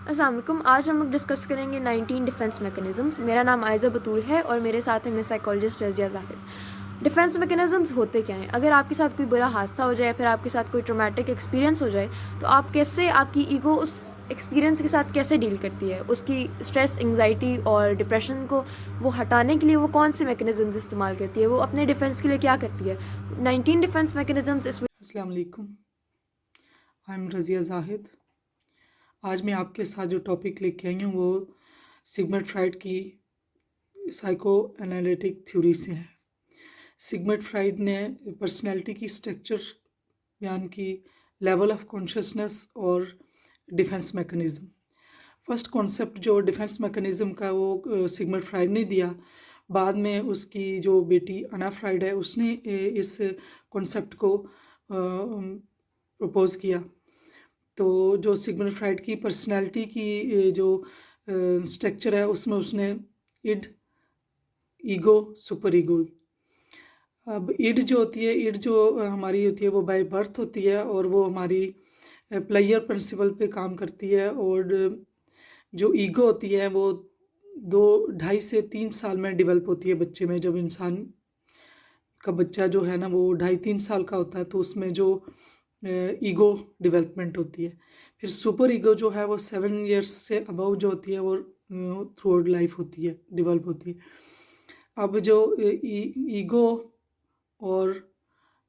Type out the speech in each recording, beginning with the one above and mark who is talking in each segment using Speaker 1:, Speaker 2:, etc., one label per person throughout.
Speaker 1: अस्सलाम वालेकुम। आज हम लोग डिस्कस करेंगे 19 डिफेंस मैकेनिज़म्स। मेरा नाम आयज़ा बतूल है और मेरे साथ है मेरे psychologist Razia Zahid. Defence mechanisms होते क्या हैं? अगर आपके साथ कोई बुरा हादसा हो जाए, फिर आपके साथ कोई ट्रॉमेटिक एक्सपीरियंस हो जाए, तो आप कैसे आपकी ईगो उस एक्सपीरियंस के साथ कैसे डील करती है? उसकी स्ट्रेस, एंग्जायटी और डिप्रेशन को वो हटाने के लिए वो कौन से मैकेनिज़म्स इस्तेमाल करती है? वो अपने डिफेंस के लिए क्या करती है? 19 डिफेंस मैकेनिज़म्स इस
Speaker 2: अस्सलाम वालेकुम। I am Razia Zahid. आज मैं आपके साथ जो टॉपिक लेके आई हूँ वो सिगमंड फ्राइड की साइको एनालिटिक थ्योरी से है। सिगमंड फ्राइड ने पर्सनैलिटी की स्ट्रक्चर बयान की, लेवल ऑफ कॉन्शियसनेस और डिफेंस मैकेनिज़्म। फर्स्ट कॉन्सेप्ट जो डिफेंस मैकेनिज़्म का वो सिगमंड फ्राइड ने दिया। बाद में उसकी जो बेटी अना फ्राइड है उसने इस कॉन्सेप्ट को प्रपोज़ किया। तो जो सिगमंड फ्राइड की पर्सनैलिटी की जो स्ट्रक्चर है उसमें उसने इड, ईगो, सुपर ईगो। अब इड जो होती है, इड जो हमारी होती है वो बाय बर्थ होती है और वो हमारी प्लेयर प्रिंसिपल पे काम करती है। और जो ईगो होती है वो 2 ढाई से 3 साल में डेवलप होती है बच्चे में। जब इंसान का बच्चा जो है ना वो 2.5-3 साल का होता है तो उसमें जो ईगो डेवलपमेंट होती है। फिर सुपर ईगो जो है वो 7 इयर्स से अबव जो होती है वो थ्रू आउट लाइफ होती है, डेवलप होती है। अब जो ईगो और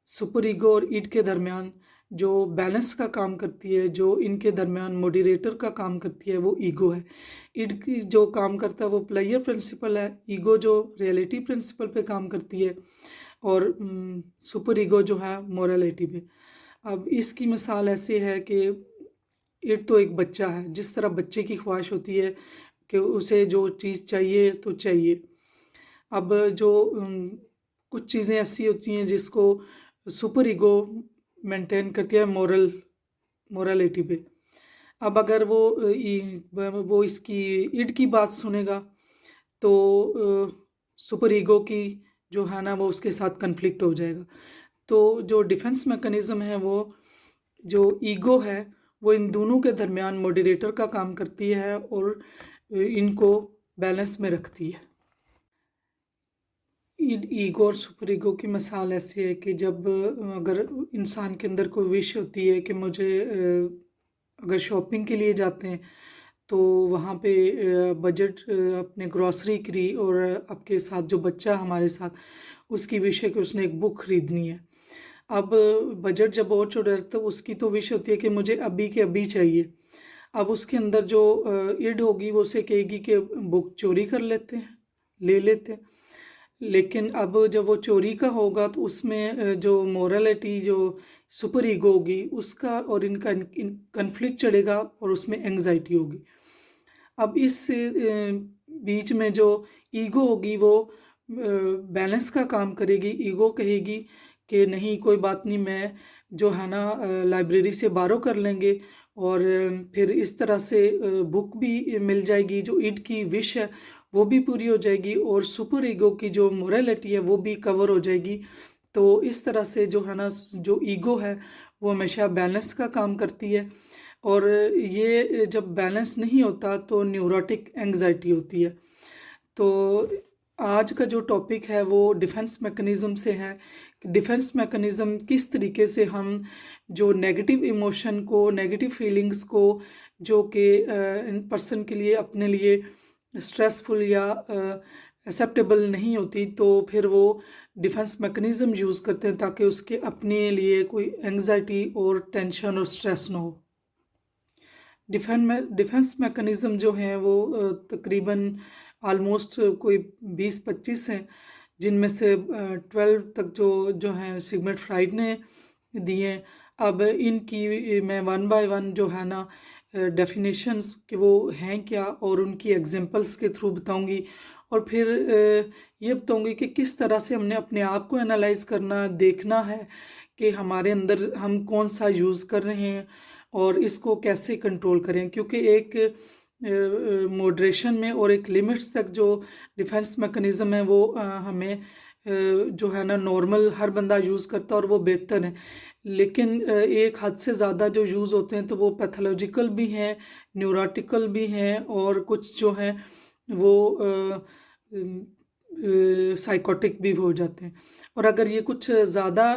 Speaker 2: सुपर ईगो और ईड के दरमियान जो बैलेंस का काम करती है, जो इनके दरमियान मॉडरेटर का काम करती है, वो ईगो है। ईड की जो काम करता है वो प्लेयर प्रिंसिपल है, ईगो जो रियलिटी प्रिंसिपल पे काम करती है और सुपर ईगो जो है मोरालिटी पे। अब इसकी मिसाल ऐसे है कि ईड तो एक बच्चा है, जिस तरह बच्चे की ख्वाहिश होती है कि उसे जो चीज़ चाहिए तो चाहिए। अब जो कुछ चीज़ें ऐसी होती हैं जिसको सुपर ईगो मेंटेन करती है मोरालिटी पे। अब अगर वो इसकी इड की बात सुनेगा तो सुपर ईगो की जो है ना वो उसके साथ कन्फ्लिक्ट हो जाएगा। तो जो डिफेंस मैकेनिज़्म है वो जो ईगो है वो इन दोनों के दरमियान मॉडरेटर का काम करती है और इनको बैलेंस में रखती है। ईगो और सुपर ईगो की मिसाल ऐसी है कि जब अगर इंसान के अंदर कोई विश होती है कि मुझे अगर शॉपिंग के लिए जाते हैं तो वहाँ पे बजट अपने ग्रॉसरी की और आपके साथ जो बच्चा हमारे साथ उसकी विश है कि उसने एक बुक ख़रीदनी है। अब बजट जब बहुत छोटा है तो उसकी तो विश होती है कि मुझे अभी के अभी चाहिए। अब उसके अंदर जो इड होगी वो उसे कहेगी कि बुक चोरी कर लेते हैं, ले लेते हैं। लेकिन अब जब वो चोरी का होगा तो उसमें जो मोरालिटी जो सुपर ईगो होगी उसका और इनका कन्फ्लिक्ट चढ़ेगा और उसमें एंग्जाइटी होगी। अब इस बीच में जो ईगो होगी वो बैलेंस का काम करेगी। ईगो कहेगी कि नहीं कोई बात नहीं, मैं जो है ना लाइब्रेरी से बारो कर लेंगे और फिर इस तरह से बुक भी मिल जाएगी। जो ईड की विश है वो भी पूरी हो जाएगी और सुपर ईगो की जो मोरालिटी है वो भी कवर हो जाएगी। तो इस तरह से जो है ना जो ईगो है वो हमेशा बैलेंस का काम करती है और ये जब बैलेंस नहीं होता तो न्यूरोटिक एंग्जाइटी होती है। तो आज का जो टॉपिक है वो डिफेंस मैकेनिज़्म से है। डिफेंस मैकेनिज़्म किस तरीके से हम जो नेगेटिव इमोशन को, नेगेटिव फीलिंग्स को जो कि इन पर्सन के लिए अपने लिए स्ट्रेसफुल या एक्सेप्टेबल नहीं होती तो फिर वो डिफेंस मैकेनिज़्म यूज़ करते हैं ताकि उसके अपने लिए कोई एंग्जाइटी और टेंशन और स्ट्रेस ना हो। डिफेंस मैकेनिज़्म जो हैं वो तकरीबन आलमोस्ट कोई 20-25 हैं, जिनमें से 12 तक जो हैं सिगमंड फ्राइड ने दिए हैं। अब इनकी मैं वन बाय वन जो है ना डेफिनेशंस कि वो हैं क्या और उनकी एग्जांपल्स के थ्रू बताऊंगी और फिर ये बताऊंगी कि किस तरह से हमने अपने आप को एनालाइज करना, देखना है कि हमारे अंदर हम कौन सा यूज़ कर रहे हैं और इसको कैसे कंट्रोल करें। क्योंकि एक मॉडरेशन में और एक लिमिट्स तक जो डिफेंस मैकेनिज़्म है वो हमें जो है ना नॉर्मल हर बंदा यूज़ करता है और वो बेहतर है। लेकिन एक हद से ज़्यादा जो यूज़ होते हैं तो वो पैथोलॉजिकल भी हैं, न्यूरोटिकल भी हैं, और कुछ जो हैं वो साइकोटिक भी हो जाते हैं। और अगर ये कुछ ज़्यादा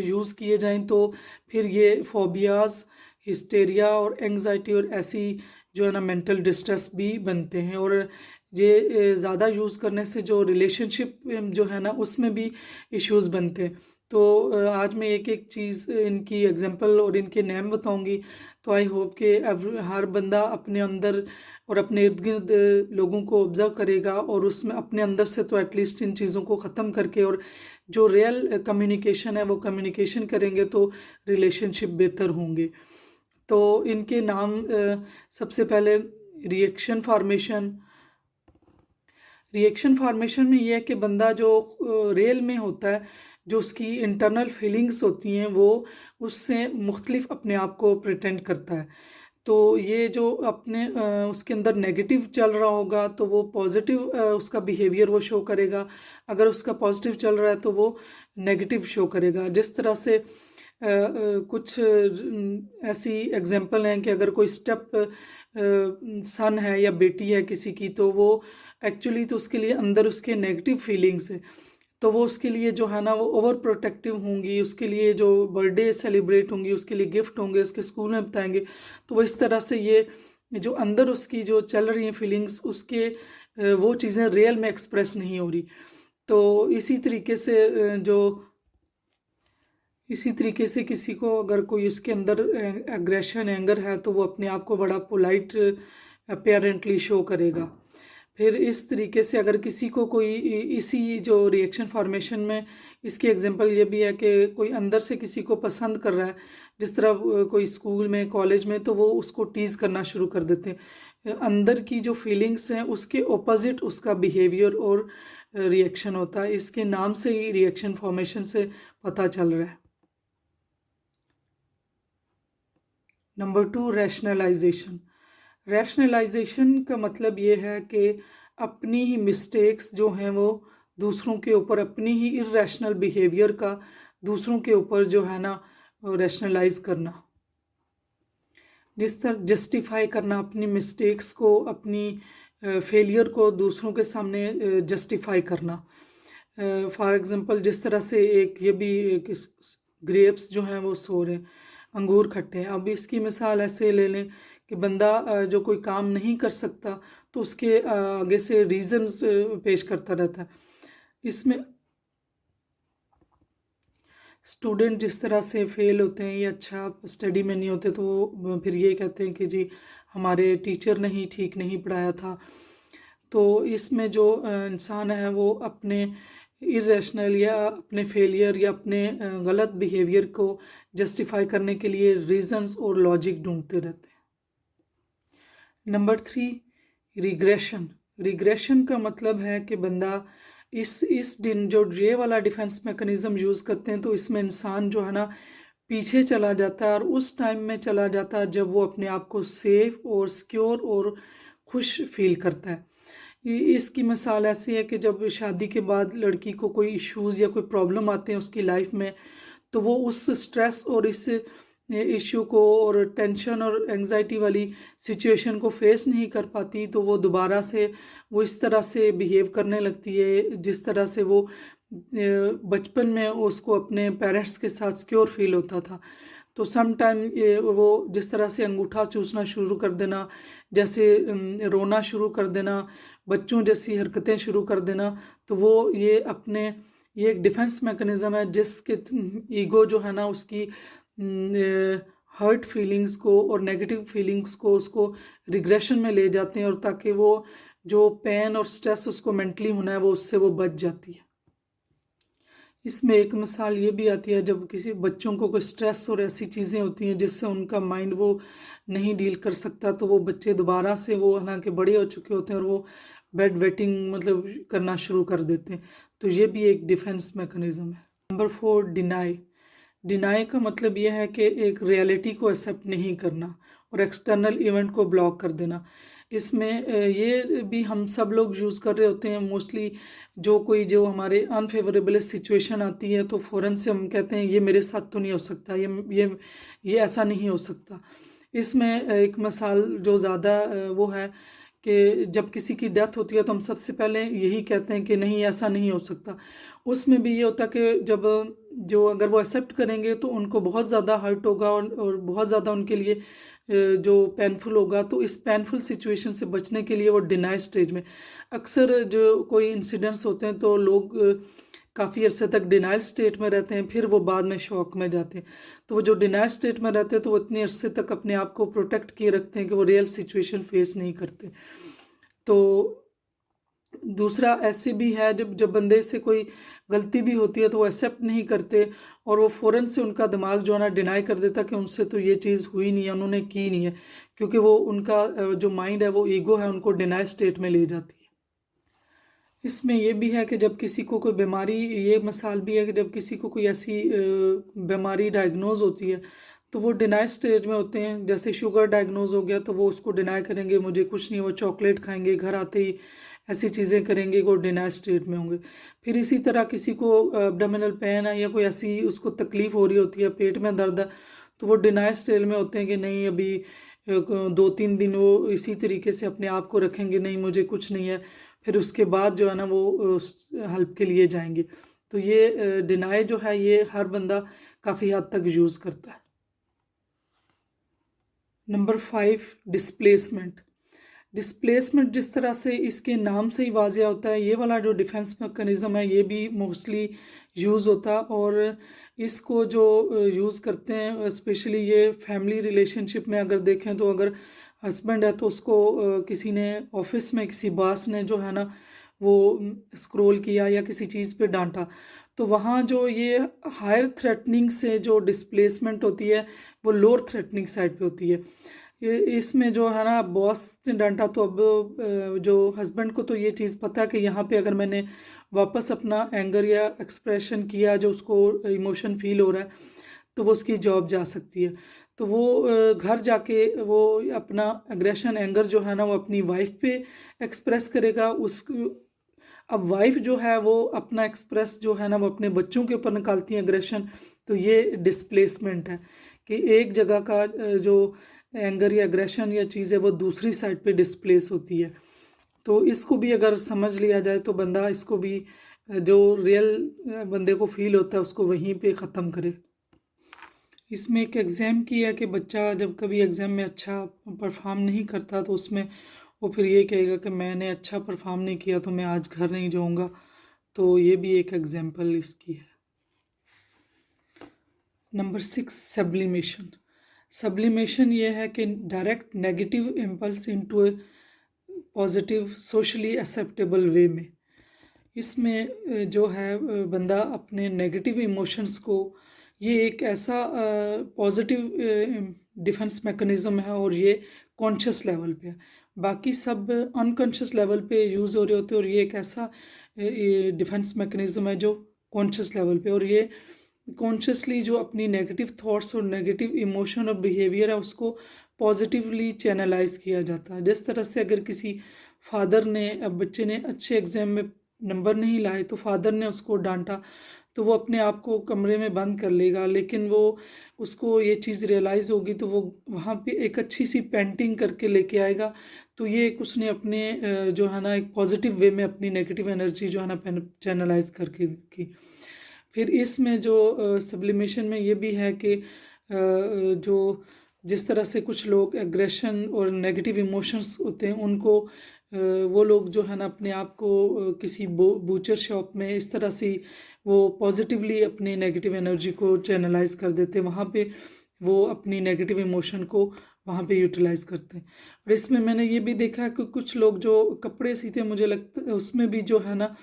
Speaker 2: यूज़ किए जाएं तो फिर ये फोबियाज़, हिस्टेरिया और एंग्जाइटी और ऐसी जो है ना मेंटल डिस्ट्रेस भी बनते हैं। और ये ज़्यादा यूज़ करने से जो रिलेशनशिप जो है ना उसमें भी इश्यूज़ बनते हैं। तो आज मैं एक एक चीज़ इनकी एग्जांपल और इनके नेम बताऊंगी। तो आई होप कि हर बंदा अपने अंदर और अपने इर्द गिर्द लोगों को ऑब्ज़र्व करेगा और उसमें अपने अंदर से तो एटलीस्ट इन चीज़ों को ख़त्म करके और जो रियल कम्युनिकेशन है वो कम्युनिकेशन करेंगे तो रिलेशनशिप बेहतर होंगे। तो इनके नाम सबसे पहले रिएक्शन फॉर्मेशन। रिएक्शन फॉर्मेशन में ये है कि बंदा जो रियल में होता है, जो उसकी इंटरनल फीलिंग्स होती हैं वो उससे मुख्तलिफ अपने आप को प्रिटेंड करता है। तो ये जो अपने उसके अंदर नेगेटिव चल रहा होगा तो वो पॉजिटिव उसका बिहेवियर वो शो करेगा, अगर उसका पॉजिटिव चल रहा है तो वो नेगेटिव शो करेगा। जिस तरह से कुछ ऐसी एग्जांपल हैं कि अगर कोई स्टेप सन है या बेटी है किसी की, तो वो एक्चुअली तो उसके लिए अंदर उसके नेगेटिव फीलिंग्स है, तो वो उसके लिए जो है ना वो ओवर प्रोटेक्टिव होंगी, उसके लिए जो बर्थडे सेलिब्रेट होंगी, उसके लिए गिफ्ट होंगे, उसके स्कूल में बताएंगे। तो वो इस तरह से ये जो अंदर उसकी जो चल रही हैं फीलिंग्स, उसके वो चीज़ें रियल में एक्सप्रेस नहीं हो रही। तो इसी तरीके से किसी को अगर कोई उसके अंदर एग्रेशन, एंगर है, तो वो अपने आप को बड़ा पोलाइट अपेरेंटली शो करेगा। फिर इस तरीके से अगर किसी को कोई इसी जो रिएक्शन फॉर्मेशन में इसकी एग्जांपल ये भी है कि कोई अंदर से किसी को पसंद कर रहा है, जिस तरह कोई स्कूल में, कॉलेज में, तो वो उसको टीज़ करना शुरू कर देते हैं। अंदर की जो फीलिंग्स हैं उसके ऑपोजिट उसका बिहेवियर और रिएक्शन होता है। इसके नाम से ही रिएक्शन फॉर्मेशन से पता चल रहा है। Number 2, rationalisation. रैशनलाइजेशन का मतलब ये है कि अपनी ही मिस्टेक्स जो हैं वो दूसरों के ऊपर, अपनी ही इर्रेशनल बिहेवियर का दूसरों के ऊपर जो है ना रैशनलाइज करना, जिस तरह जस्टिफाई करना अपनी मिस्टेक्स को, अपनी फेलियर को दूसरों के सामने जस्टिफाई करना। फॉर एग्ज़ाम्पल जिस तरह से एक ये भी एक ग्रेप्स जो हैं वो सो रहे हैं, अंगूर खट्टे हैं। अब इसकी मिसाल ऐसे ले लें कि बंदा जो कोई काम नहीं कर सकता तो उसके आगे से रीज़न्स पेश करता रहता है। इसमें स्टूडेंट जिस तरह से फेल होते हैं या अच्छा स्टडी में नहीं होते तो वो फिर ये कहते हैं कि जी हमारे टीचर ने ही ठीक नहीं पढ़ाया था। तो इसमें जो इंसान है वो अपने इरेशनल या अपने फेलियर या अपने गलत बिहेवियर को जस्टिफाई करने के लिए रीज़न्स और लॉजिक ढूंढते रहते हैं। Number 3, regression. रिग्रेशन का मतलब है कि बंदा इस दिन जो ये वाला डिफेंस मैकेनिज़्म यूज़ करते हैं तो इसमें इंसान जो है ना पीछे चला जाता है और उस टाइम में चला जाता है जब वो अपने आप को सेफ और सिक्योर और खुश फील करता है। इसकी मिसाल ऐसी है कि जब शादी के बाद लड़की को कोई इश्यूज़ या कोई प्रॉब्लम आते हैं उसकी लाइफ में, तो वो उस स्ट्रेस और इस इश्यू को और टेंशन और एंजाइटी वाली सिचुएशन को फेस नहीं कर पाती, तो वो दोबारा से वो इस तरह से बिहेव करने लगती है जिस तरह से वो बचपन में उसको अपने पेरेंट्स के साथ सिक्योर फील होता था। तो सम टाइम वो जिस तरह से अंगूठा चूसना शुरू कर देना, जैसे रोना शुरू कर देना, बच्चों जैसी हरकतें शुरू कर देना, तो वो ये एक डिफेंस मैकेनिज़्म है जिसके ईगो जो है ना उसकी हर्ट फीलिंग्स को और नेगेटिव फीलिंग्स को उसको रिग्रेशन में ले जाते हैं, और ताकि वो जो पेन और स्ट्रेस उसको मेंटली होना है वो उससे वो बच जाती है। इसमें एक मिसाल ये भी आती है जब किसी बच्चों को कोई स्ट्रेस और ऐसी चीज़ें होती हैं जिससे उनका माइंड वो नहीं डील कर सकता, तो वो बच्चे दोबारा से वो हालांकि बड़े हो चुके होते हैं और वो बेड वेटिंग मतलब करना शुरू कर देते हैं। तो ये भी एक डिफेंस मैकेनिज़्म है। Number 4, deny. डिनाई का मतलब यह है कि एक रियलिटी को एक्सेप्ट नहीं करना और एक्सटर्नल इवेंट को ब्लॉक कर देना। इसमें ये भी हम सब लोग यूज़ कर रहे होते हैं मोस्टली। जो हमारे अनफेवरेबल सिचुएशन आती है तो फ़ौरन से हम कहते हैं ये मेरे साथ तो नहीं हो सकता, ये ऐसा नहीं हो सकता। इसमें एक मिसाल जो ज़्यादा वो है कि जब किसी की डेथ होती है तो हम सबसे पहले यही कहते हैं कि नहीं ऐसा नहीं हो सकता। उसमें भी ये होता है कि जब जो अगर वो एक्सेप्ट करेंगे तो उनको बहुत ज़्यादा हर्ट होगा और बहुत ज़्यादा उनके लिए जो पेनफुल होगा। तो इस पेनफुल सिचुएशन से बचने के लिए वो डिनाई स्टेज में अक्सर जो कोई इंसिडेंट्स होते हैं तो लोग काफ़ी अरसे तक डिनाइल स्टेट में रहते हैं, फिर वो बाद में शॉक में जाते हैं। तो वो जो डिनाइल स्टेट में रहते हैं तो वो इतने अरसे तक अपने आप को प्रोटेक्ट किए रखते हैं कि वो रियल सिचुएशन फेस नहीं करते। तो दूसरा ऐसे भी है जब बंदे से कोई गलती भी होती है तो वो एक्सेप्ट नहीं करते और वो फ़ौरन से उनका दिमाग जो है ना डिनाई कर देता कि उनसे तो ये चीज़ हुई नहीं है, उन्होंने की नहीं है, क्योंकि वो उनका जो माइंड है वो ईगो है उनको डिनाई स्टेट में ले जाती है। इसमें ये भी है कि जब किसी को कोई बीमारी, ये मिसाल भी है कि जब किसी को कोई ऐसी बीमारी डायग्नोज होती है तो वो डिनाई स्टेज में होते हैं। जैसे शुगर डायग्नोज हो गया तो वो उसको डिनाई करेंगे, मुझे कुछ नहीं, वो चॉकलेट खाएंगे, घर आते ही ऐसी चीज़ें करेंगे, वो डिनाई स्टेट में होंगे। फिर इसी तरह किसी को एब्डोमिनल पेन है या कोई ऐसी उसको तकलीफ़ हो रही होती है, पेट में दर्द है, तो वो डिनाई स्टेज में होते हैं कि नहीं अभी 2-3 दिन वो इसी तरीके से अपने आप को रखेंगे, नहीं मुझे कुछ नहीं है, फिर उसके बाद जो है ना वो हेल्प के लिए जाएंगे। तो ये डिनाई जो है ये हर बंदा काफ़ी हद तक यूज़ करता है। Number 5, displacement. डिस्प्लेसमेंट जिस तरह से इसके नाम से ही वाज़िया होता है, ये वाला जो डिफेंस मैकेनिज़्म है ये भी मोस्टली यूज़ होता है। और इसको जो यूज़ करते हैं स्पेशली ये फैमिली रिलेशनशिप में अगर देखें तो अगर हस्बैंड है तो उसको किसी ने ऑफिस में किसी बॉस ने जो है ना वो स्क्रॉल किया या किसी चीज़ पे डांटा, तो वहाँ जो ये हायर थ्रेटनिंग से जो डिस्प्लेसमेंट होती है वो लोअर थ्रेटनिंग साइड पे होती है। इसमें जो है ना बॉस ने डांटा तो अब जो हस्बैंड को तो ये चीज़ पता है कि यहाँ पे अगर मैंने वापस अपना एंगर या एक्सप्रेशन किया जो उसको इमोशन फील हो रहा है तो वो उसकी जॉब जा सकती है। तो वो घर जाके वो अपना एग्रेशन एंगर जो है ना वो अपनी वाइफ पे एक्सप्रेस करेगा। अब वाइफ जो है वो अपना एक्सप्रेस जो है ना वो अपने बच्चों के ऊपर निकालती है एग्रेशन। तो ये डिस्प्लेसमेंट है कि एक जगह का जो एंगर या एग्रेशन या चीज़ है वो दूसरी साइड पे डिस्प्लेस होती है। तो इसको भी अगर समझ लिया जाए तो बंदा इसको भी जो रियल बंदे को फील होता है उसको वहीं पे ख़त्म करे। इसमें एक एग्ज़ाम की है कि बच्चा जब कभी एग्ज़ाम में अच्छा परफॉर्म नहीं करता तो उसमें वो फिर ये कहेगा कि मैंने अच्छा परफॉर्म नहीं किया तो मैं आज घर नहीं जाऊंगा। तो ये भी एक एग्जांपल इसकी है। Number 6, sublimation. सब्लिमेशन ये है कि डायरेक्ट नेगेटिव इम्पल्स इनटू ए पॉजिटिव सोशली एक्सेप्टेबल वे में। इसमें जो है बंदा अपने नेगेटिव इमोशंस को, ये एक ऐसा पॉजिटिव डिफेंस मैकेनिज़्म है और ये कॉन्शियस लेवल पे है, बाकी सब अनकॉन्शियस लेवल पे यूज़ हो रहे होते हैं। और ये एक ऐसा डिफेंस मैकेनिज़्म है जो कॉन्शियस लेवल पे, और ये कॉन्शियसली जो अपनी नेगेटिव थॉट्स और नेगेटिव इमोशन और बिहेवियर है उसको पॉजिटिवली चैनलाइज किया जाता है। जिस तरह से अगर किसी फादर ने, अब बच्चे ने अच्छे एग्ज़ाम में नंबर नहीं लाए तो फादर ने उसको डांटा तो वो अपने आप को कमरे में बंद कर लेगा, लेकिन वो उसको ये चीज़ रियलाइज़ होगी तो वो वहाँ पे एक अच्छी सी पेंटिंग करके लेके आएगा। तो ये एक उसने अपने जो है ना एक पॉजिटिव वे में अपनी नेगेटिव एनर्जी जो है ना चैनलाइज करके की। फिर इसमें जो सब्लिमेशन में ये भी है कि जो जिस तरह से कुछ लोग एग्रेशन और नेगेटिव इमोशंस होते हैं उनको वो लोग जो है ना अपने आप को किसी बूचर शॉप में इस तरह से वो पॉजिटिवली अपनी नेगेटिव एनर्जी को चैनलाइज कर देते हैं, वहाँ पे वो अपनी नेगेटिव इमोशन को वहाँ पे यूटिलाइज़ करते हैं। और इसमें मैंने ये भी देखा है कि कुछ लोग जो कपड़े सीते, मुझे लगता है उसमें भी जो है ना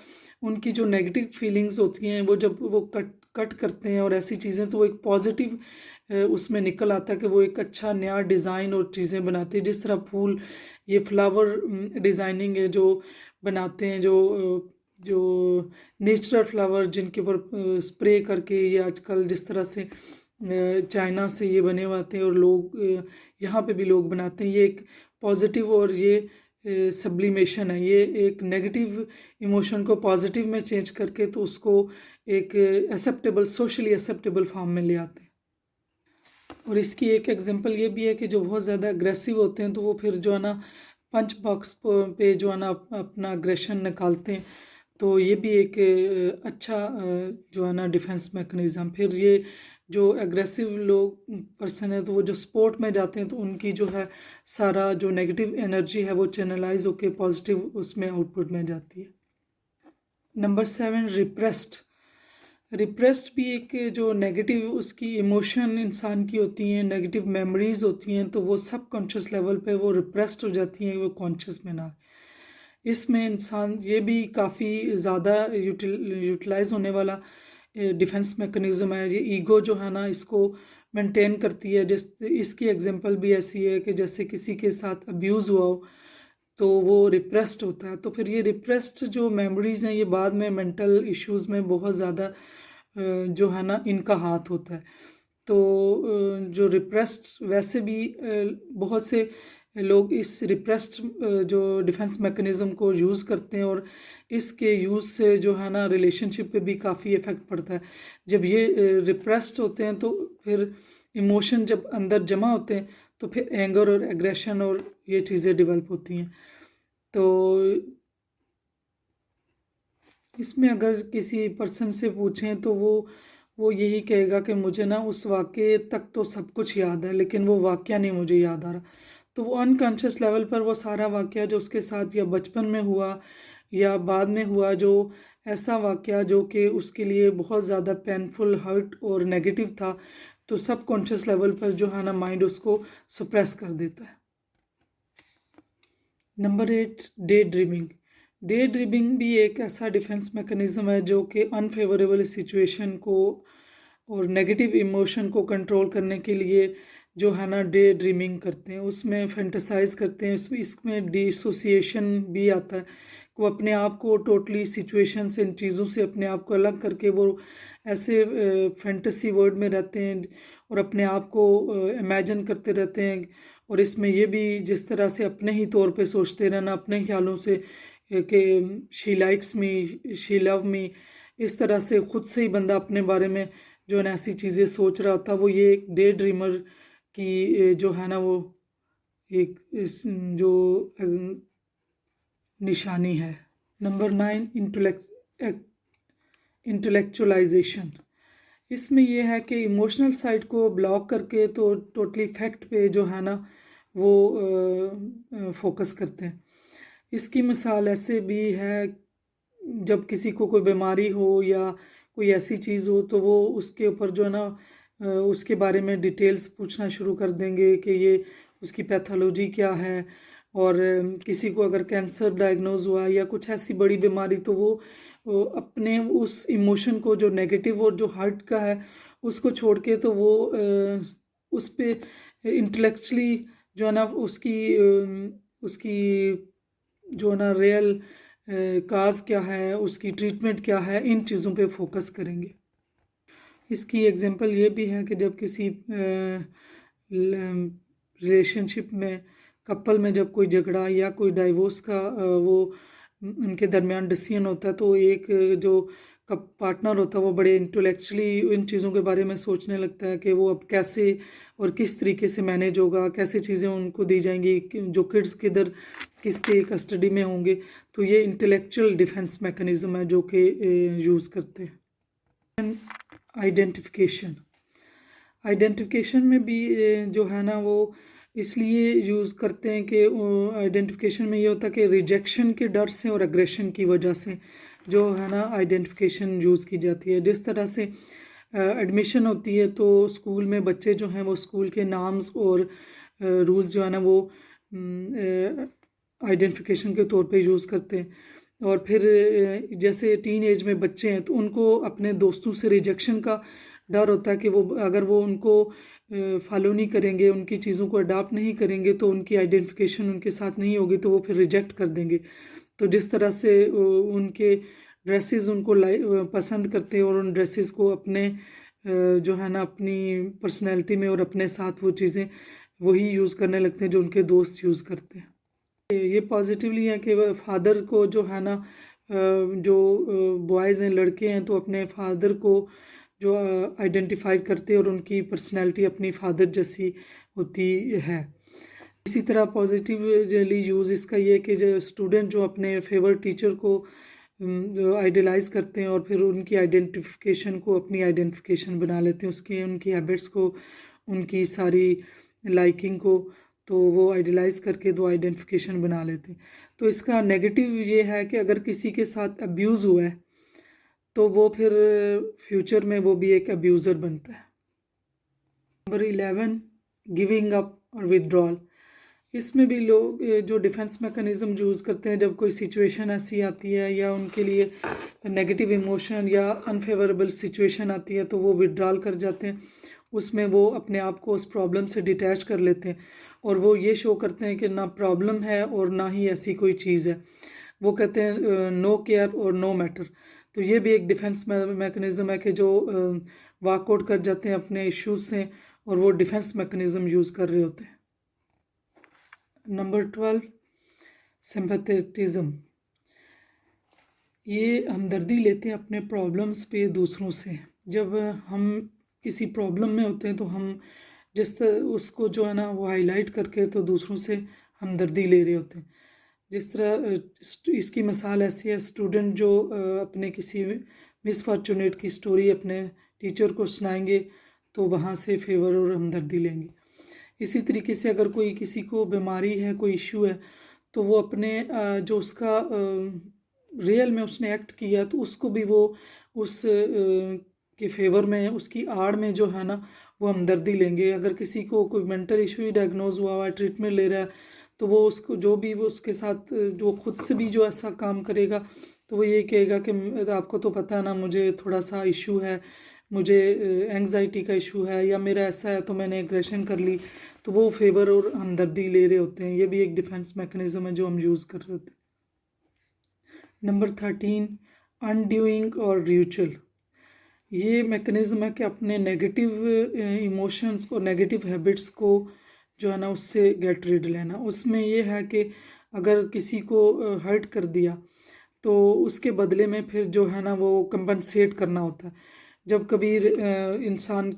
Speaker 2: उनकी जो नेगेटिव फीलिंग्स होती हैं वो जब वो कट करते हैं और ऐसी चीज़ें तो वो एक पॉजिटिव उसमें निकल आता है कि वो एक अच्छा नया डिज़ाइन और चीज़ें बनाते हैं। जिस तरह फूल, ये फ्लावर डिज़ाइनिंग है जो बनाते हैं, जो नेचुरल फ्लावर जिनके ऊपर स्प्रे करके, ये आजकल जिस तरह से चाइना से ये बने हुए आते हैं और लोग यहाँ पे भी लोग बनाते हैं, ये एक पॉजिटिव और ये सब्लिमेशन है, ये एक नेगेटिव इमोशन को पॉजिटिव में चेंज करके तो उसको एक एक्सेप्टेबल, सोशली एक्सेप्टेबल फॉर्म में ले आते हैं। और इसकी एक एग्जांपल ये भी है कि जो बहुत ज़्यादा अग्रेसिव होते हैं तो वो फिर जो है ना पंच बॉक्स पे जो है ना अपना अग्रेशन निकालते हैं, तो ये भी एक अच्छा जो है ना डिफेंस मैकेनिज़्म। फिर ये जो एग्रेसिव लोग पर्सन है तो वो जो स्पोर्ट में जाते हैं तो उनकी जो है सारा जो नेगेटिव एनर्जी है वो चैनलाइज होकर पॉजिटिव उसमें आउटपुट में जाती है। नंबर 7, रिप्रेस्ड भी एक जो नेगेटिव उसकी इमोशन इंसान की होती हैं, नेगेटिव मेमोरीज होती हैं, तो वो सब कॉन्शियस लेवल पे वो रिप्रेस्ड हो जाती हैं, वो कॉन्शियस में ना। इसमें इंसान ये भी काफ़ी ज़्यादा यूटिलाइज होने वाला डिफेंस मैकेनिज़्म है। ये ईगो जो है ना इसको मेंटेन करती है। जिस इसकी एग्जांपल भी ऐसी है कि जैसे किसी के साथ अब्यूज़ हुआ हो तो वो रिप्रेस्ड होता है, तो फिर ये रिप्रेस्ड जो मेमोरीज़ हैं ये बाद में मेंटल इश्यूज़ में बहुत ज़्यादा जो है ना इनका हाथ होता है। तो जो रिप्रेस्ड वैसे भी बहुत से लोग इस रिप्रेस्ड जो डिफेंस मैकेनिज़्म को यूज़ करते हैं और इसके यूज़ से जो है ना रिलेशनशिप पे भी काफ़ी इफ़ेक्ट पड़ता है। जब ये रिप्रेस्ड होते हैं तो फिर इमोशन जब अंदर जमा होते हैं तो फिर एंगर और एग्रेशन और ये चीज़ें डेवलप होती हैं। तो इसमें अगर किसी पर्सन से पूछें तो वो यही कहेगा कि मुझे ना उस वाक़ये तक तो सब कुछ याद है लेकिन वो वाक़या नहीं मुझे याद आ रहा। तो वो अनकॉन्शियस लेवल पर वो सारा वाक़या जो उसके साथ या बचपन में हुआ या बाद में हुआ, जो ऐसा वाक़या जो कि उसके लिए बहुत ज़्यादा पेनफुल, हर्ट और नेगेटिव था, तो सबकॉन्शियस लेवल पर जो है ना माइंड उसको सप्रेस कर देता है। नंबर 8, डे ड्रीमिंग भी एक ऐसा डिफेंस मैकेनिज़्म है जो कि अनफेवरेबल सिचुएशन को और नेगेटिव इमोशन को कंट्रोल करने के लिए जो है ना डे ड्रीमिंग करते हैं, उसमें फैंटेसाइज करते हैं। इसमें डिसोसिएशन भी आता है, वो अपने आप को टोटली सिचुएशन से, इन चीज़ों से अपने आप को अलग करके वो ऐसे फैंटेसी वर्ल्ड में रहते हैं और अपने आप को इमेजिन करते रहते हैं। और इसमें ये भी जिस तरह से अपने ही तौर पे सोचते रहना, अपने ख्यालों से कि she likes me, she love me, इस तरह से ख़ुद से ही बंदा अपने बारे में जो है ना ऐसी चीज़ें सोच रहा होता, वो ये एक डे ड्रीमर की जो है ना वो एक इस जो निशानी है। Number 9, intellectualisation. इसमें यह है कि इमोशनल साइड को ब्लॉक करके तो टोटली फैक्ट पे जो है ना वो फोकस करते हैं। इसकी मिसाल ऐसे भी है, जब किसी को कोई बीमारी हो या कोई ऐसी चीज़ हो तो वो उसके ऊपर जो है ना उसके बारे में डिटेल्स पूछना शुरू कर देंगे कि ये उसकी पैथोलॉजी क्या है। और किसी को अगर कैंसर डायग्नोज हुआ या कुछ ऐसी बड़ी बीमारी तो वो अपने उस इमोशन को जो नेगेटिव और जो हार्ट का है उसको छोड़ के तो वो उस पे इंटेलेक्चुअली जो है ना उसकी जो है ना रियल काज क्या है, उसकी ट्रीटमेंट क्या है, इन चीज़ों पे फोकस करेंगे। इसकी एग्जांपल ये भी है कि जब किसी रिलेशनशिप में, कपल में जब कोई झगड़ा या कोई डाइवोर्स का वो उनके दरमियान डिसीजन होता है तो एक जो पार्टनर होता है वो बड़े इंटेलेक्चुअली इन चीज़ों के बारे में सोचने लगता है कि वो अब कैसे और किस तरीके से मैनेज होगा, कैसे चीज़ें उनको दी जाएंगी, जो किड्स किधर किसके कस्टडी में होंगे। तो ये इंटेलेक्चुअल डिफेंस मैकेनिज़्म है जो कि यूज़ करते हैं। आइडेंटिफिकेशन में भी जो है ना वो इसलिए यूज़ करते हैं कि आइडेंटिफिकेशन में ये होता है कि रिजेक्शन के डर से और एग्रेशन की वजह से जो है ना आइडेंटिफिकेशन यूज़ की जाती है। जिस तरह से एडमिशन होती है तो स्कूल में बच्चे जो हैं वो स्कूल के नाम्स और रूल्स जो है ना वो आइडेंटिफिकेशन के तौर पे यूज़ करते हैं। और फिर जैसे टीन एज में बच्चे हैं तो उनको अपने दोस्तों से रिजेक्शन का डर होता है कि वो अगर वो उनको फॉलो नहीं करेंगे, उनकी चीज़ों को अडाप्ट नहीं करेंगे तो उनकी आइडेंटिफिकेशन उनके साथ नहीं होगी, तो वो फिर रिजेक्ट कर देंगे। तो जिस तरह से उनके ड्रेसेस उनको पसंद करते हैं और उन ड्रेसेस को अपने जो है ना अपनी पर्सनैलिटी में और अपने साथ वो चीज़ें वही यूज़ करने लगते हैं जो उनके दोस्त यूज़ करते हैं। ये पॉजिटिवली है कि फादर को जो है ना जो बॉयज़ हैं, लड़के हैं, तो अपने फादर को जो आइडेंटिफाई करते हैं और उनकी पर्सनैलिटी अपनी फादर जैसी होती है। इसी तरह पॉजिटिवली यूज़ इसका ये है कि जो स्टूडेंट जो अपने फेवरेट टीचर को आइडलाइज़ करते हैं और फिर उनकी आइडेंटिफिकेशन को अपनी आइडेंटिफिकेशन बना लेते हैं, उसकी उनकी हैबिट्स को, उनकी सारी लाइकिंग को, तो वो आइडलाइज़ करके दो आइडेंटिफिकेशन बना लेते हैं। तो इसका नेगेटिव ये है कि अगर किसी के साथ अब्यूज़ हुआ है तो वो फिर फ्यूचर में वो भी एक अब्यूज़र बनता है। नंबर 11, गिविंग अप और विदड्रॉल। इसमें भी लोग जो डिफेंस मैकेनिज़्म यूज़ करते हैं, जब कोई सिचुएशन ऐसी आती है या उनके लिए नेगेटिव इमोशन या अनफेवरेबल सिचुएशन आती है तो वो विदड्रॉल कर जाते हैं। उसमें वो अपने आप को उस प्रॉब्लम से डिटैच कर लेते हैं और वो ये शो करते हैं कि ना प्रॉब्लम है और ना ही ऐसी कोई चीज़ है। वो कहते हैं नो केयर और नो मैटर। तो ये भी एक डिफेंस मैकेनिज़्म है कि जो वॉकआउट कर जाते हैं अपने इश्यूज से और वो डिफेंस मैकेनिज़्म यूज़ कर रहे होते हैं। नंबर 12, सिंपैथेटिज़म। ये हमदर्दी लेते हैं अपने प्रॉब्लम्स पे दूसरों से। जब हम किसी प्रॉब्लम में होते हैं तो हम उसको जो है ना वो हाईलाइट करके तो दूसरों से हमदर्दी ले रहे होते हैं। जिस तरह इसकी मिसाल ऐसी है, स्टूडेंट जो अपने किसी मिसफॉर्चुनेट की स्टोरी अपने टीचर को सुनाएंगे तो वहाँ से फेवर और हमदर्दी लेंगे। इसी तरीके से अगर कोई किसी को बीमारी है, कोई इशू है, तो वो अपने जो उसका रियल में उसने एक्ट किया तो उसको भी वो उस के फेवर में, उसकी आड़ में जो है ना वो हमदर्दी लेंगे। अगर किसी को कोई मेंटल इशू ही डायग्नोज हुआ है, ट्रीटमेंट ले रहा है, तो वो उसको जो भी वो उसके साथ जो खुद से भी जो ऐसा काम करेगा तो वो ये कहेगा कि आपको तो पता है ना, मुझे थोड़ा सा इशू है, मुझे एंग्जाइटी का इशू है या मेरा ऐसा है तो मैंने एग्रेशन कर ली, तो वो फेवर और हमदर्दी ले रहे होते हैं। ये भी एक डिफेंस मैकेनिज़्म है जो हम यूज़ कर रहे होते हैं। नंबर 13, अनडूइंग और रिचुअल। ये मैकेनिज़्म है कि अपने नेगेटिव इमोशंस और नेगेटिव हैबिट्स को जो है ना उससे गेट रिड लेना। उसमें ये है कि अगर किसी को हर्ट कर दिया तो उसके बदले में फिर जो है ना वो कंपनसेट करना होता है। जब कभी इंसान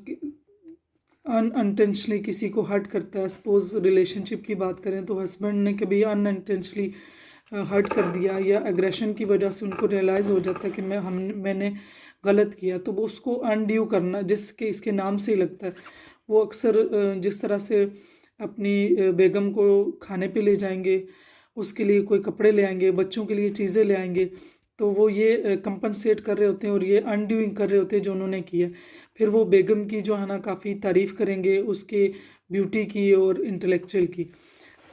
Speaker 2: अनइंटेंशनली किसी को हर्ट करता है, सपोज़ रिलेशनशिप की बात करें तो हस्बैंड ने कभी अनइंटेंशनली हर्ट कर दिया या एग्रेशन की वजह से उनको रियलाइज़ हो जाता है कि मैंने गलत किया, तो वो उसको अनड्यू करना, जिसके इसके नाम से ही लगता है। वो अक्सर जिस तरह से अपनी बेगम को खाने पे ले जाएंगे, उसके लिए कोई कपड़े ले आएंगे, बच्चों के लिए चीज़ें ले आएंगे, तो वो ये कंपनसेट कर रहे होते हैं और ये अनड्यूइंग कर रहे होते हैं जो उन्होंने किया। फिर वो बेगम की जो है ना काफ़ी तारीफ़ करेंगे, उसके ब्यूटी की और इंटेलेक्चुअल की।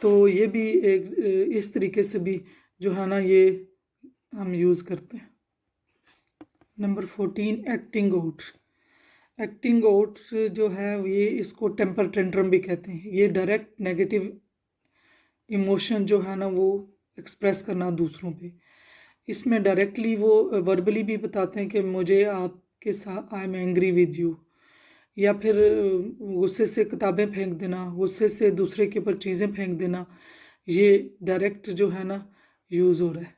Speaker 2: तो ये भी एक इस तरीके से भी जो है ना ये हम यूज़ करते हैं। Number 14, acting out. Acting out जो है ये इसको टेम्पर टेंट्रम भी कहते हैं। ये डायरेक्ट नेगेटिव इमोशन जो है ना वो एक्सप्रेस करना दूसरों पे। इसमें डायरेक्टली वो वर्बली भी बताते हैं कि मुझे आपके साथ I am angry with you, या फिर गुस्से से किताबें फेंक देना, गुस्से से दूसरे के ऊपर चीज़ें फेंक देना, ये डायरेक्ट जो है ना यूज़ हो रहा है।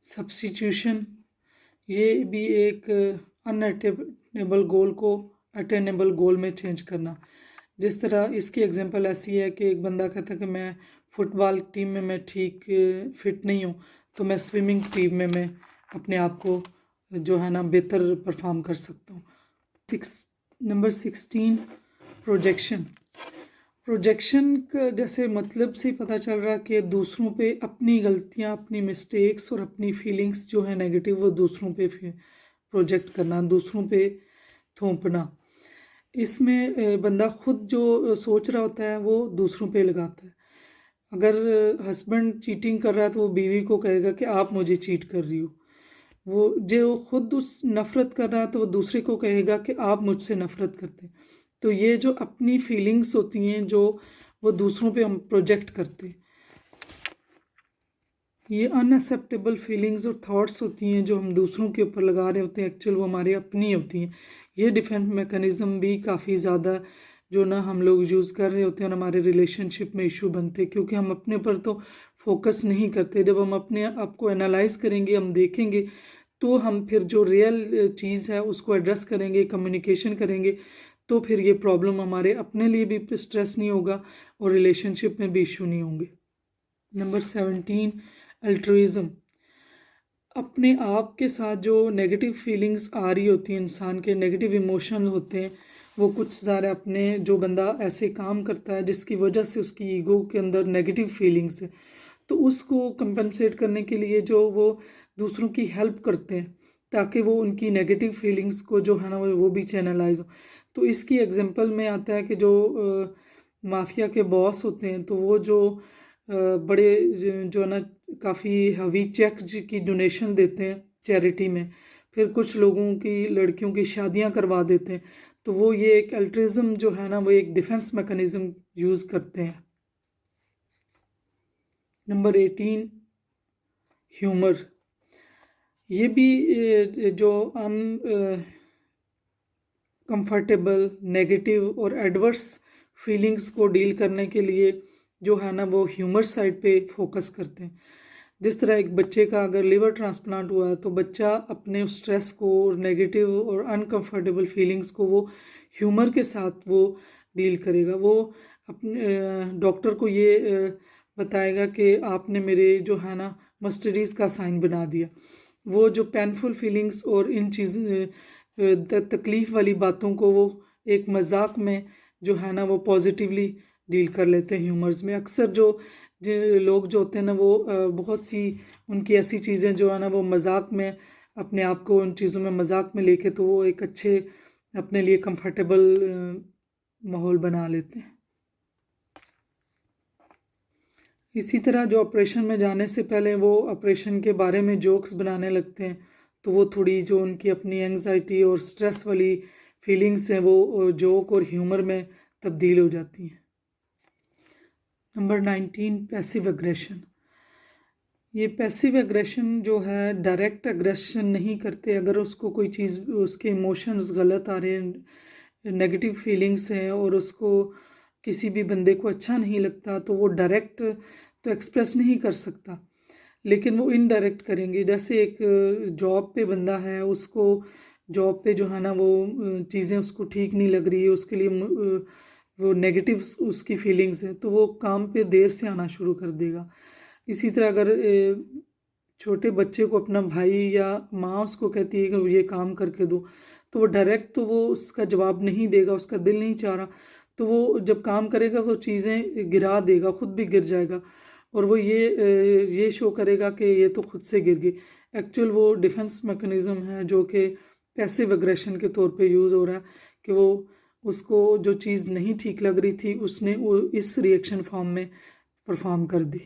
Speaker 2: सब्स्टिट्यूशन, ये भी एक अनअटेनेबल गोल को अटेनेबल गोल में चेंज करना। जिस तरह इसकी एग्जांपल ऐसी है कि एक बंदा कहता है कि मैं फ़ुटबॉल टीम में मैं ठीक फिट नहीं हूँ, तो मैं स्विमिंग टीम में मैं अपने आप को जो है ना बेहतर परफॉर्म कर सकता हूँ। Number 16, projection. प्रोजेक्शन का जैसे मतलब से ही पता चल रहा है कि दूसरों पे अपनी गलतियाँ, अपनी मिस्टेक्स और अपनी फीलिंग्स जो है नेगेटिव वो दूसरों पे प्रोजेक्ट करना, दूसरों पे थोपना। इसमें बंदा खुद जो सोच रहा होता है वो दूसरों पे लगाता है। अगर हस्बैंड चीटिंग कर रहा है तो वो बीवी को कहेगा कि आप मुझे चीट कर रही हो। वो जो खुद उस नफ़रत कर रहा है तो वो दूसरे को कहेगा कि आप मुझसे नफ़रत करते हैं। तो ये जो अपनी फीलिंग्स होती हैं जो वो दूसरों पे हम प्रोजेक्ट करते हैं, ये अनएक्सेप्टेबल फीलिंग्स और थॉट्स होती हैं जो हम दूसरों के ऊपर लगा रहे होते हैं, एक्चुअल वो हमारी अपनी होती हैं। ये डिफेंस मैकेनिज़्म भी काफ़ी ज़्यादा जो ना हम लोग यूज़ कर रहे होते हैं और हमारे रिलेशनशिप में इशू बनते हैं, क्योंकि हम अपने पर तो फोकस नहीं करते। जब हम अपने आप को एनालाइज करेंगे, हम देखेंगे, तो हम फिर जो रियल चीज़ है उसको एड्रेस करेंगे, कम्युनिकेशन करेंगे, तो फिर ये प्रॉब्लम हमारे अपने लिए भी स्ट्रेस नहीं होगा और रिलेशनशिप में भी इशू नहीं होंगे। नंबर 17, अल्ट्रुइज़म। अपने आप के साथ जो नेगेटिव फीलिंग्स आ रही होती हैं, इंसान के नेगेटिव इमोशन होते हैं, वो कुछ ज़्यादा अपने जो बंदा ऐसे काम करता है जिसकी वजह से उसकी ईगो के अंदर नेगेटिव फीलिंग्स है, तो उसको कंपनसेट करने के लिए जो वो दूसरों की हेल्प करते हैं ताकि वो उनकी नेगेटिव फीलिंग्स को जो है ना वो भी चैनलाइज हो। तो इसकी एग्जांपल में आता है कि जो माफिया के बॉस होते हैं, तो वो जो बड़े जो है ना काफ़ी हेवी चेक की डोनेशन देते हैं चैरिटी में, फिर कुछ लोगों की लड़कियों की शादियां करवा देते हैं, तो वो ये एक अल्ट्रिज्म जो है ना वो एक डिफेंस मैकेनिज्म यूज़ करते हैं। Number 18, humour. ये भी जो कंफर्टेबल, नेगेटिव और एडवर्स फीलिंग्स को डील करने के लिए जो है ना वो ह्यूमर साइड पे फोकस करते हैं। जिस तरह एक बच्चे का अगर लिवर ट्रांसप्लांट हुआ है, तो बच्चा अपने स्ट्रेस को और नेगेटिव और अनकंफर्टेबल फीलिंग्स को वो ह्यूमर के साथ वो डील करेगा। वो अपने डॉक्टर को ये बताएगा कि आपने मेरे जो है ना मस्टडीज़ का साइन बना दिया। वो जो पेनफुल फीलिंग्स और इन चीज़ तकलीफ़ वाली बातों को वो एक मजाक में जो है ना वो पॉजिटिवली डील कर लेते हैं ह्यूमर्स में। अक्सर जो लोग जो होते हैं ना वो बहुत सी उनकी ऐसी चीज़ें जो है ना वो मजाक में अपने आप को उन चीज़ों में मजाक में लेके तो वो एक अच्छे अपने लिए कंफर्टेबल माहौल बना लेते हैं। इसी तरह जो ऑपरेशन में जाने से पहले वो ऑपरेशन के बारे में जोक्स बनाने लगते हैं, तो वो थोड़ी जो उनकी अपनी एंग्जाइटी और स्ट्रेस वाली फीलिंग्स हैं वो जोक और ह्यूमर में तब्दील हो जाती हैं। Number 19, passive aggression. ये पैसिव एग्रेशन जो है डायरेक्ट एग्रेशन नहीं करते। अगर उसको कोई चीज़ उसके इमोशंस गलत आ रहे हैं, नेगेटिव फीलिंग्स हैं और उसको किसी भी बंदे को अच्छा नहीं लगता, तो वो डायरेक्ट तो एक्सप्रेस नहीं कर सकता, लेकिन वो इनडायरेक्ट करेंगे। जैसे एक जॉब पे बंदा है, उसको जॉब पे जो है ना वो चीज़ें उसको ठीक नहीं लग रही है, उसके लिए वो नेगेटिव उसकी फीलिंग्स हैं, तो वो काम पे देर से आना शुरू कर देगा। इसी तरह अगर छोटे बच्चे को अपना भाई या माँ उसको कहती है कि ये काम करके दो, तो वो डायरेक्ट तो वो उसका जवाब नहीं देगा, उसका दिल नहीं चाह रहा, तो वो जब काम करेगा तो चीज़ें गिरा देगा, खुद भी गिर जाएगा और वो ये शो करेगा कि ये तो खुद से गिर गई। एक्चुअल वो डिफेंस मैकेनिज़्म है जो कि पैसिव एग्रेशन के तौर पे यूज़ हो रहा है कि वो उसको जो चीज़ नहीं ठीक लग रही थी उसने वो इस रिएक्शन फॉर्म में परफॉर्म कर दी।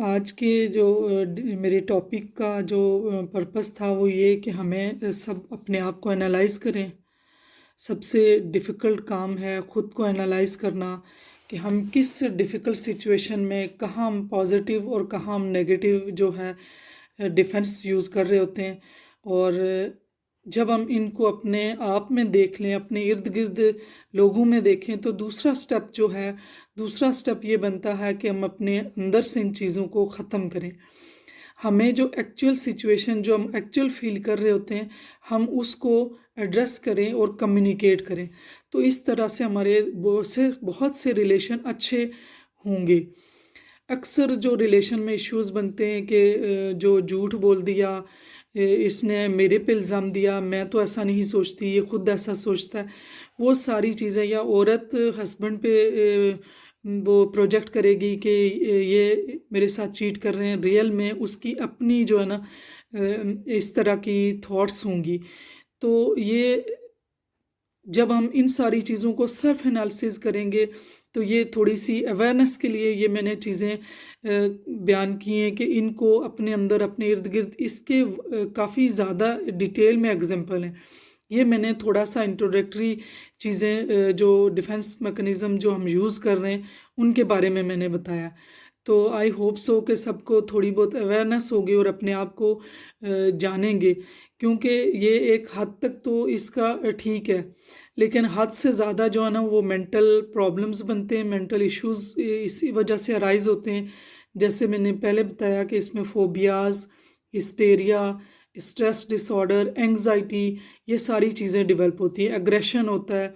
Speaker 2: आज के जो मेरे टॉपिक का जो पर्पस था वो ये कि हमें सब अपने आप को एनालाइज करें। सबसे डिफ़िकल्ट काम है ख़ुद को एनालाइज करना कि हम किस डिफ़िकल्ट सिचुएशन में कहाँ हम पॉजिटिव और कहाँ हम नेगेटिव जो है डिफेंस यूज़ कर रहे होते हैं। और जब हम इनको अपने आप में देख लें, अपने इर्द गिर्द लोगों में देखें, तो दूसरा स्टेप ये बनता है कि हम अपने अंदर से इन चीज़ों को ख़त्म करें। हमें जो एक्चुअल सिचुएशन जो हम एक्चुअल फील कर रहे होते हैं, हम उसको एड्रेस करें और कम्युनिकेट करें, तो इस तरह से हमारे बहुत से रिलेशन अच्छे होंगे। अक्सर जो रिलेशन में इश्यूज़ बनते हैं कि जो झूठ बोल दिया, इसने मेरे पे इल्ज़ाम दिया, मैं तो ऐसा नहीं सोचती, ये खुद ऐसा सोचता है, वो सारी चीज़ें, या औरत हस्बैंड पे वो प्रोजेक्ट करेगी कि ये मेरे साथ चीट कर रहे हैं, रियल में उसकी अपनी जो है ना इस तरह की थॉट्स होंगी। तो ये जब हम इन सारी चीज़ों को सेल्फ एनालिसिस करेंगे, तो ये थोड़ी सी अवेयरनेस के लिए ये मैंने चीज़ें बयान की हैं कि इनको अपने अंदर अपने इर्द गिर्द इसके काफ़ी ज़्यादा डिटेल में एग्जांपल हैं। ये मैंने थोड़ा सा इंट्रोडक्टरी चीज़ें जो डिफेंस मैकेनिज़्म जो हम यूज़ कर रहे हैं उनके बारे में मैंने बताया। तो आई होप सो कि सबको थोड़ी बहुत अवेयरनेस होगी और अपने आप को जानेंगे, क्योंकि ये एक हद तक तो इसका ठीक है, लेकिन हद से ज़्यादा जो है ना वो मेंटल प्रॉब्लम्स बनते हैं, मेंटल इश्यूज़ इसी वजह से अराइज होते हैं। जैसे मैंने पहले बताया कि इसमें phobias, hysteria, stress disorder, anxiety, ये सारी चीज़ें डेवलप होती हैं, एग्रेशन होता है।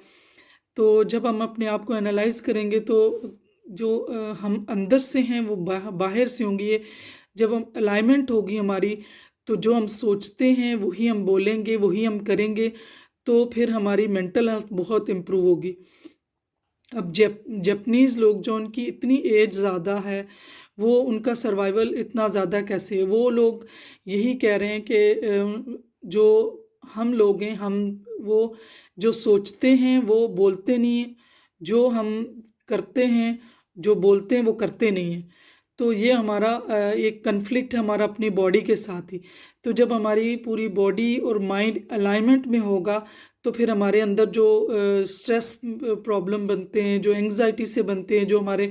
Speaker 2: तो जब हम अपने आप को एनालाइज करेंगे तो जो हम अंदर से हैं वो बाहर से होंगी। ये जब हम अलाइनमेंट होगी हमारी, तो जो हम सोचते हैं वही हम बोलेंगे, वही हम करेंगे, तो फिर हमारी मेंटल हेल्थ बहुत इम्प्रूव होगी। अब जापानीज़ लोग जो उनकी इतनी एज ज़्यादा है, वो उनका सर्वाइवल इतना ज़्यादा कैसे है? वो लोग यही कह रहे हैं कि जो हम लोग हैं, हम वो जो सोचते हैं वो बोलते नहीं हैं, जो हम करते हैं, जो बोलते हैं वो करते नहीं हैं। तो ये हमारा एक कन्फ्लिक्ट है हमारा अपनी बॉडी के साथ ही। तो जब हमारी पूरी बॉडी और माइंड अलाइनमेंट में होगा, तो फिर हमारे अंदर जो स्ट्रेस प्रॉब्लम बनते हैं, जो एंग्जाइटी से बनते हैं, जो हमारे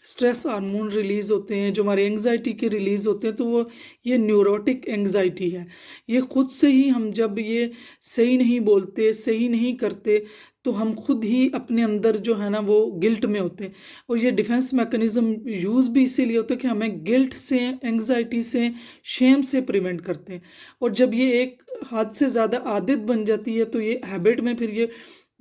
Speaker 2: स्ट्रेस हार्मोन रिलीज़ होते हैं, जो हमारे एंग्जाइटी के रिलीज़ होते हैं, तो वो ये न्यूरोटिक एंग्जाइटी है। ये खुद से ही हम जब ये सही नहीं बोलते, सही नहीं करते, तो हम खुद ही अपने अंदर जो है ना वो गिल्ट में होते हैं। और ये डिफेंस मैकेनिज़्म यूज़ भी इसीलिए होता है कि हमें गिल्ट से, एंग्जाइटी से, शेम से प्रिवेंट करते हैं। और जब ये एक हद से ज़्यादा आदत बन जाती है, तो ये हैबिट में फिर ये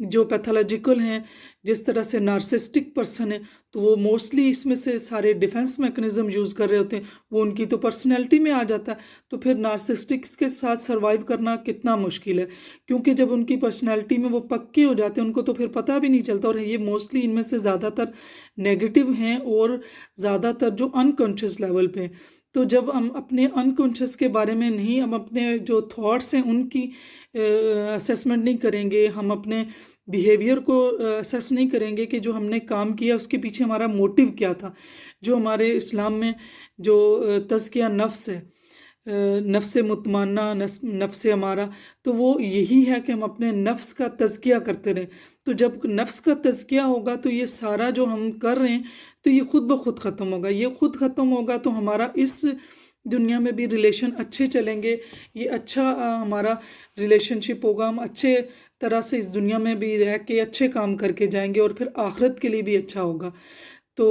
Speaker 2: जो पैथोलॉजिकल हैं, जिस तरह से नार्सिसिस्टिक पर्सन है, तो वो मोस्टली इसमें से सारे डिफेंस मैकेनिज़्म यूज़ कर रहे होते हैं। वो उनकी तो पर्सनैलिटी में आ जाता है, तो फिर नार्सिसिस्टिक्स के साथ सर्वाइव करना कितना मुश्किल है, क्योंकि जब उनकी पर्सनैलिटी में वो पक्के हो जाते हैं, उनको तो फिर पता भी नहीं चलता। और ये मोस्टली इनमें से ज़्यादातर नेगेटिव हैं और ज़्यादातर जो अनकॉन्शियस लेवल पे हैं। तो जब हम अपने अनकॉन्शियस के बारे में नहीं, हम अपने जो थॉट्स हैं उनकी असेसमेंट नहीं करेंगे, हम अपने बिहेवियर को असेस नहीं करेंगे कि जो हमने काम किया उसके पीछे हमारा मोटिव क्या था। जो हमारे इस्लाम में जो तज़किया नफ्स है, नफ्स मुतमन्ना, नफ्स हमारा, तो वो यही है कि हम अपने नफ्स का तज़किया करते रहें। तो जब नफ्स का तज़किया होगा, तो ये सारा जो हम कर रहे हैं, तो ये खुद ब खुद ख़त्म होगा। ये खुद ख़त्म होगा तो हमारा इस दुनिया में भी रिलेशन अच्छे चलेंगे, ये अच्छा हमारा रिलेशनशिप होगा, हम अच्छे तरह से इस दुनिया में भी रह के अच्छे काम करके जाएंगे और फिर आखिरत के लिए भी अच्छा होगा। तो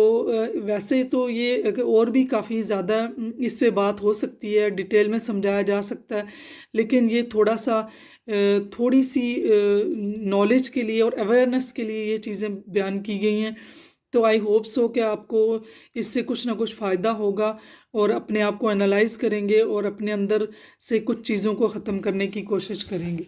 Speaker 2: वैसे तो ये और भी काफ़ी ज़्यादा इस पे बात हो सकती है, डिटेल में समझाया जा सकता है, लेकिन ये थोड़ा सा थोड़ी सी नॉलेज के लिए और अवेयरनेस के लिए ये चीज़ें बयान की गई हैं। तो आई होप सो कि आपको इससे कुछ ना कुछ फ़ायदा होगा और अपने आप को एनालाइज़ करेंगे और अपने अंदर से कुछ चीज़ों को ख़त्म करने की कोशिश करेंगे।